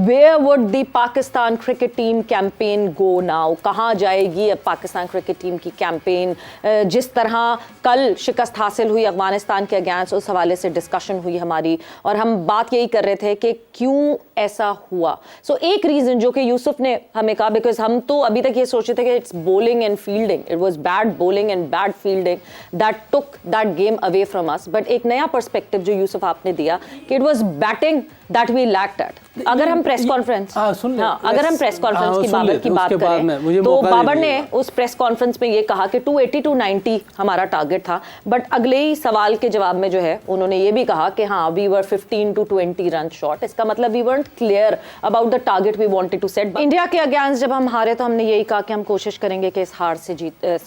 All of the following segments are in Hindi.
Where would the Pakistan cricket team campaign go now? कहाँ जाएगी अब पाकिस्तान क्रिकेट टीम की कैंपेन? जिस तरह कल शिकस्त हासिल हुई अफगानिस्तान के अगेंस्ट, उस हवाले से डिस्कशन हुई हमारी और हम बात यही कर रहे थे कि क्यों ऐसा हुआ. सो एक रीज़न जो कि यूसुफ ने हमें कहा, बिकॉज हम तो अभी तक ये सोचते थे कि it's bowling and fielding, it was bad bowling and bad fielding that took that game away from us. But एक नया पर्सपेक्टिव जो यूसुफ आपने दिया कि it was batting that we lacked at. अगर हम प्रेस कॉन्फ्रेंस अगर हम प्रेस कॉन्फ्रेंस की बाबर की बात करें तो बाबर ने उस प्रेस कॉन्फ्रेंस में ये कहा कि 280 to 90 हमारा टारगेट था. बट अगले ही सवाल के जवाब में जो है उन्होंने ये भी कहा कि हाँ we were 15 to 20 run short. इसका मतलब we weren't clear about the target we wanted to set. India के अगेंस्ट जब हम हारे तो हमने यही कहा कि हम कोशिश करेंगे कि इस हार से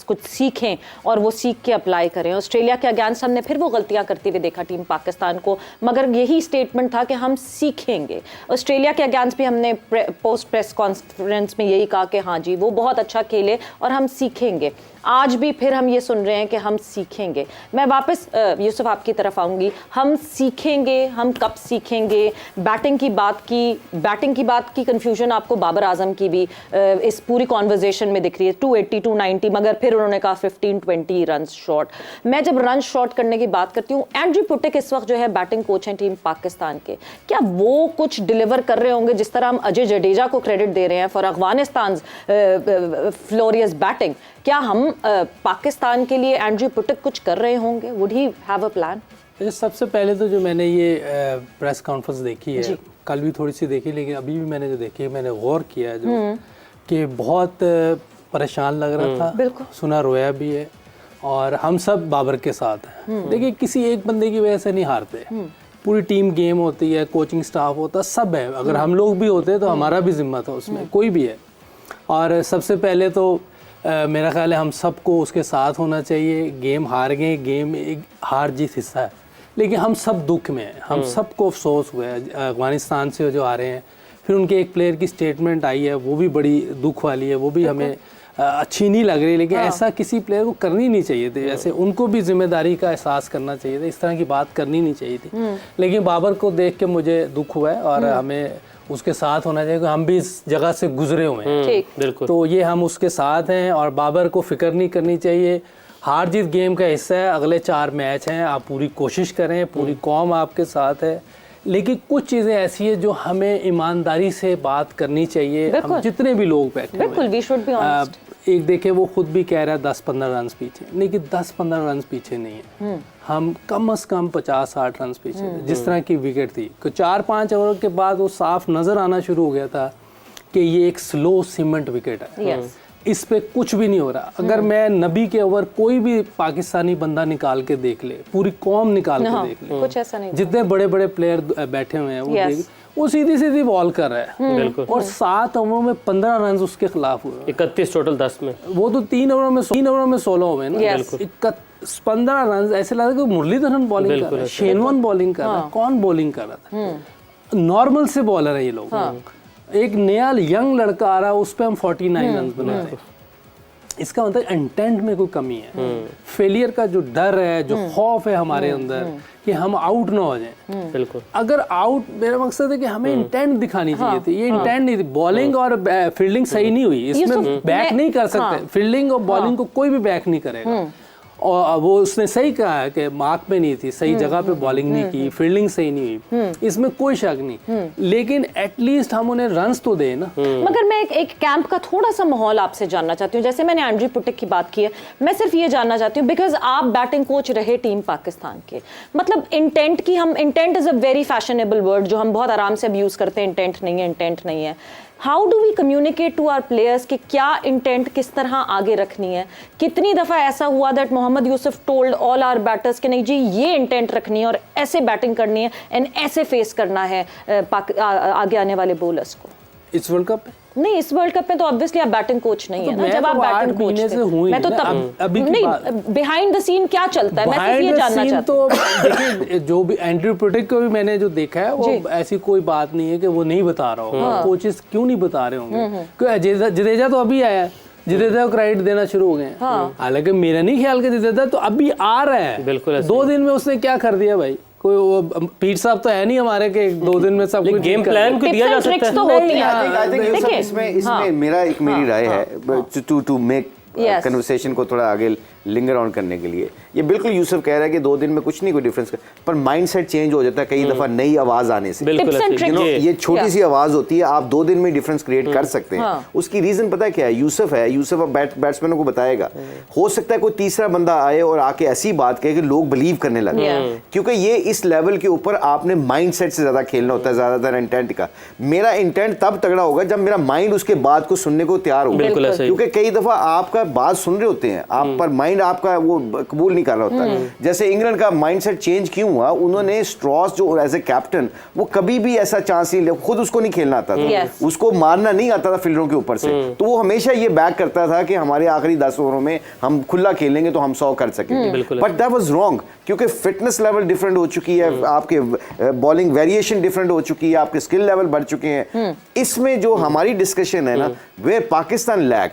कुछ सीखें और वो सीख के अप्लाई करें. ऑस्ट्रेलिया के अगेंस्ट हमने फिर वो गलतियां करते हुए देखा टीम पाकिस्तान को, मगर यही स्टेटमेंट था कि हम सीखेंगे. ऑस्ट्रेलिया के अगेंस्ट भी हमने पोस्ट प्रेस कॉन्फ्रेंस में यही कहा कि हाँ जी वो बहुत अच्छा खेले और हम सीखेंगे. आज भी फिर हम ये सुन रहे हैं कि हम सीखेंगे. मैं वापस यूसुफ आपकी तरफ आऊँगी. हम सीखेंगे, हम कब सीखेंगे? बैटिंग की बात की कन्फ्यूजन आपको बाबर आजम की भी इस पूरी कॉन्वर्जेशन में दिख रही है. 280 to 90 मगर फिर उन्होंने कहा 15-20 रन शॉर्ट. मैं जब रन शॉर्ट करने की बात करती हूँ, एंड्रयू पुटिक इस वक्त जो है बैटिंग कोच हैं टीम पाकिस्तान के. क्या वो कुछ डिलीवर कर रहे होंगे जिस तरह हम अजय जडेजा को क्रेडिट दे रहे हैं फॉर अफगानिस्तान फ्लोरियस बैटिंग? क्या हम पाकिस्तान के लिए एंड्रयू पुटिक कुछ कर रहे होंगे? Would he have a plan? सबसे पहले तो जो मैंने ये प्रेस कॉन्फ्रेंस देखी है, कल भी थोड़ी सी देखी, लेकिन अभी भी मैंने जो देखी है मैंने गौर किया है जो कि बहुत परेशान लग रहा था, सुना रोया भी है. और हम सब बाबर के साथ हैं. देखिए किसी एक बंदे की वजह से नहीं हारते, पूरी टीम गेम होती है, कोचिंग स्टाफ होता, सब है. अगर हम लोग भी होते तो हमारा भी जिम्मा था उसमें, कोई भी है. और सबसे पहले तो मेरा ख्याल है हम सबको उसके साथ होना चाहिए. गेम हार गए, गेम एक हार जीत हिस्सा है, लेकिन हम सब दुख में हैं. हम सबको अफसोस हुआ है अफगानिस्तान से जो आ रहे हैं. फिर उनके एक प्लेयर की स्टेटमेंट आई है, वो भी बड़ी दुख वाली है, वो भी हमें अच्छी नहीं लग रही. लेकिन ऐसा किसी प्लेयर को करनी नहीं चाहिए थी. ऐसे उनको भी जिम्मेदारी का एहसास करना चाहिए था. इस तरह की बात करनी नहीं चाहिए थी. लेकिन बाबर को देख के मुझे दुख हुआ है और हमें उसके साथ होना चाहिए. हम भी इस जगह से गुजरे हुए हैं, बिल्कुल. तो ये हम उसके साथ हैं और बाबर को फिक्र नहीं करनी चाहिए. हार जीत गेम का हिस्सा है. अगले 4 मैच हैं, आप पूरी कोशिश करें, पूरी कौम आपके साथ है. लेकिन कुछ चीज़ें ऐसी है जो हमें ईमानदारी से बात करनी चाहिए. हम जितने भी लोग बैठे हैं, एक देखे वो खुद भी कह रहा है 10-15 रन पीछे, लेकिन 10-15 रन पीछे नहीं है. हम कम से कम 50-60 रन पीछे. जिस तरह की विकेट थी, 4-5 ओवर के बाद वो साफ नज़र आना शुरू हो गया था कि ये एक स्लो सीमेंट विकेट है. इस पे कुछ भी नहीं हो रहा. अगर मैं नबी के ओवर कोई भी पाकिस्तानी बंदा निकाल के देख ले, पूरी कौम निकाल के देख ले, कुछ ऐसा नहीं. जितने बड़े बड़े प्लेयर बैठे हुए हैं वो सीधी बॉल कर रहा है. बिल्कुल. और 7 ओवर में 15 रन उसके खिलाफ हुए. 31 टोटल 10 में. वो तो 3 ओवर में 16 हुए ना. 15 रन. ऐसे लगा कि मुरलीधरन बॉलिंग कर रहा है, शेनवन बॉलिंग कर रहा है. कौन बॉलिंग कर रहा था? नॉर्मल से बॉलर है ये लोग. एक नया यंग लड़का आ रहा है, उस पर हम 49 रन बनाते. इसका मतलब इंटेंट में कोई कमी है. फेलियर का जो डर है, जो खौफ है हमारे अंदर कि हम आउट ना हो जाएं. बिल्कुल. अगर आउट, मेरा मकसद है कि हमें इंटेंट दिखानी चाहिए थी. ये इंटेंट नहीं थी. बॉलिंग और फील्डिंग सही नहीं हुई. इसमें बैक नहीं कर सकते. फील्डिंग और बॉलिंग को कोई भी बैक नहीं करेगा. और वो उसने सही कहा है कि मार्क पे नहीं थी, सही जगह पे बॉलिंग नहीं की, फील्डिंग सही नहीं हुई, इसमें कोई शक नहीं. लेकिन एटलीस्ट हम उन्हें रन्स तो दें ना. मगर मैं एक कैंप का थोड़ा सा माहौल आपसे जानना चाहती हूँ. जैसे मैंने एंड्रयू पुटिक की बात की है, मैं सिर्फ ये जानना चाहती हूँ बिकॉज आप बैटिंग कोच रहे टीम पाकिस्तान के. मतलब इंटेंट की, हम intent is a very fashionable word जो हम बहुत आराम से अब यूज करते हैं. इंटेंट नहीं है. How do we communicate to our players कि क्या इंटेंट किस तरह आगे रखनी है? कितनी दफ़ा ऐसा हुआ that Mohammad Yusuf told all our batters कि नहीं जी ये इंटेंट रखनी है और ऐसे बैटिंग करनी है एंड ऐसे फेस करना है आगे आने वाले बॉलर्स को? इस वर्ल्ड कप नहीं, इस वर्ल्ड कप में तो ऑब्वियसली आप बैटिंग कोच नहीं है ना. जब आप बैटिंग कोच थे, मैं तो तब अभी नहीं, बिहाइंड द सीन क्या चलता है मैं सिर्फ ये जानना चाहती हूं. तो देखिए जो भी एंड्रयू पुटिक को भी मैंने जो देखा है, वो ऐसी कोई बात नहीं है कि वो नहीं बता रहा होगा. कोचेस क्यों नहीं बता रहे होंगे? क्योंकि जडेजा तो अभी आया है, जडेजा को क्रेडिट देना शुरू हो गए. हालांकि मेरा नहीं ख्याल कि जडेजा तो अभी आ रहा है. बिल्कुल. 2 दिन में उसने क्या कर दिया भाई? कोई वो पीर साहब तो है नहीं हमारे के 2 दिन में सब कुछ गेम प्लान को दिया जा सकता है। तो होती है। I think ये सब इसमें मेरी राय है टू मेक कन्वर्सेशन को थोड़ा आगे लिंगर ऑन करने के लिए। ये बिल्कुल यूसुफ कह रहा है कि 2 दिन में कुछ नहीं कोई डिफरेंस पर माइंडसेट चेंज हो जाता है कई दफा नई आवाज आने से। ये छोटी सी आवाज होती है, आप 2 दिन में डिफरेंस क्रिएट कर सकते हैं। उसकी रीजन पता है क्या है? यूसुफ अब बैट्समैनों को बताएगा। हो सकता है कोई तीसरा बंदा आए और आके ऐसी बात कहे कि लोग बिलीव करने लगे, क्योंकि ये इस लेवल के ऊपर आपने माइंडसेट से ज्यादा खेलना होता है, ज्यादातर इंटेंट का। मेरा इंटेंट तब तगड़ा होगा जब मेरा माइंड उसके बात को सुनने को तैयार होगा, क्योंकि कई दफा आपका बात सुन रहे होते हैं आप पर माइंड आपका वो कबूल नहीं कर रहा होता। जैसे इंग्लैंड का माइंडसेट चेंज क्यों हुआ? उन्होंने स्ट्रॉस जो एज ए कैप्टन वो कभी भी ऐसा चांस नहीं लिया, खुद उसको नहीं खेलना आता था, उसको मारना नहीं आता था फील्डरों के ऊपर से, तो वो हमेशा ये बैक करता था कि हमारे आखिरी 10 ओवरों में हम खुला खेलेंगे तो हम 100 कर सकेंगे। बट दैट वाज रॉन्ग, क्योंकि फिटनेस लेवल डिफरेंट हो चुकी है, आपके बॉलिंग वेरिएशन डिफरेंट हो चुकी है, आपके स्किल लेवल बढ़ चुके हैं। इसमें जो हमारी डिस्कशन है ना, way Pakistan lag,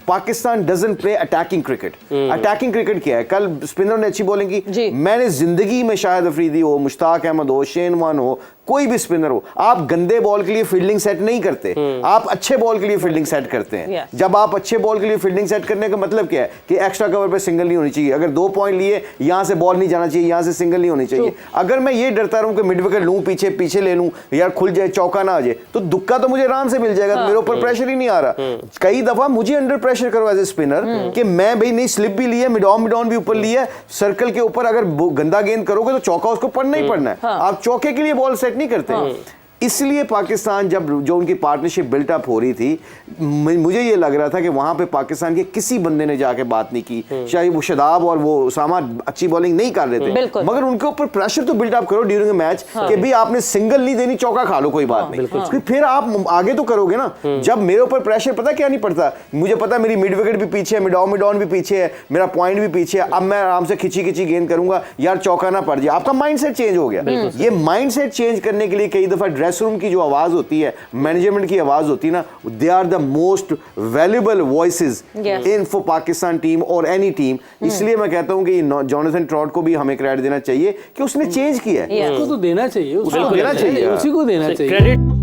Pakistan doesn't play attacking cricket. Attacking cricket क्या है? कल स्पिनर ने अच्छी बॉलिंग की, मैंने जिंदगी में शाहिद अफरीदी हो, मुश्ताक अहमद हो, शेन वॉर्न हो, कोई भी स्पिनर हो, आप गंदे बॉल के लिए फील्डिंग सेट नहीं करते, आप अच्छे बॉल के लिए फील्डिंग सेट करते हैं। जब आप अच्छे बॉल के लिए फील्डिंग सेट करने का मतलब क्या है कि एक्स्ट्रा कवर पे सिंगल नहीं होनी चाहिए, अगर 2 पॉइंट लिए यहां से बॉल नहीं जाना चाहिए, यहां से सिंगल नहीं होनी चाहिए। अगर मैं ये डरता रहूं कि मिड विकेट लूं, पीछे पीछे ले लूं, यार खुल जाए, चौका ना आ जाए, तो दुक्का तो मुझे आराम से मिल जाएगा, तो मेरे ऊपर प्रेशर ही नहीं आ रहा। कई दफा मुझे अंडर प्रेशर करो एज ए स्पिनर कि मैं भाई नहीं, स्लिप भी लिया, मिड ऑन भी ऊपर लिया, सर्कल के ऊपर अगर गंदा गेंद करोगे तो चौका उसको पढ़ना ही पड़ना है। आप चौके के लिए बॉल सेट नहीं करते। इसलिए पाकिस्तान जब जो उनकी पार्टनरशिप बिल्टअप हो रही थी, मुझे ये लग रहा था कि वहां पे पाकिस्तान के किसी बंदे ने जाके बात नहीं की, चाहे वो शदाब और वो उसामा अच्छी बॉलिंग नहीं कर रहे थे, मगर उनके ऊपर प्रेशर तो बिल्टअप करो ड्यूरिंग मैच कि भी आपने सिंगल नहीं देनी, चौका खा लो, कोई बात नहीं, फिर आप आगे तो करोगे ना। जब मेरे ऊपर प्रेशर पता क्या नहीं पड़ता, मुझे पता मेरी मिड विकेट भी पीछे है, मिड ऑन भी पीछे है, मेरा पॉइंट भी पीछे है, अब मैं आराम से खिंची गेंद करूंगा, यार चौका ना पड़ जाए। आपका माइंडसेट चेंज हो गया। ये माइंडसेट चेंज करने के लिए कई दफा ड्रेस रूम की जो आवाज होती है, मैनेजमेंट की आवाज होती है ना, they are the most valuable voices in for Pakistan team और एनी टीम। इसलिए मैं कहता हूं कि जोनाथन ट्रॉट को भी हमें क्रेडिट देना चाहिए कि उसने चेंज किया है। उसको तो देना चाहिए, उसको देना चाहिए, उसी को देना चाहिए क्रेडिट।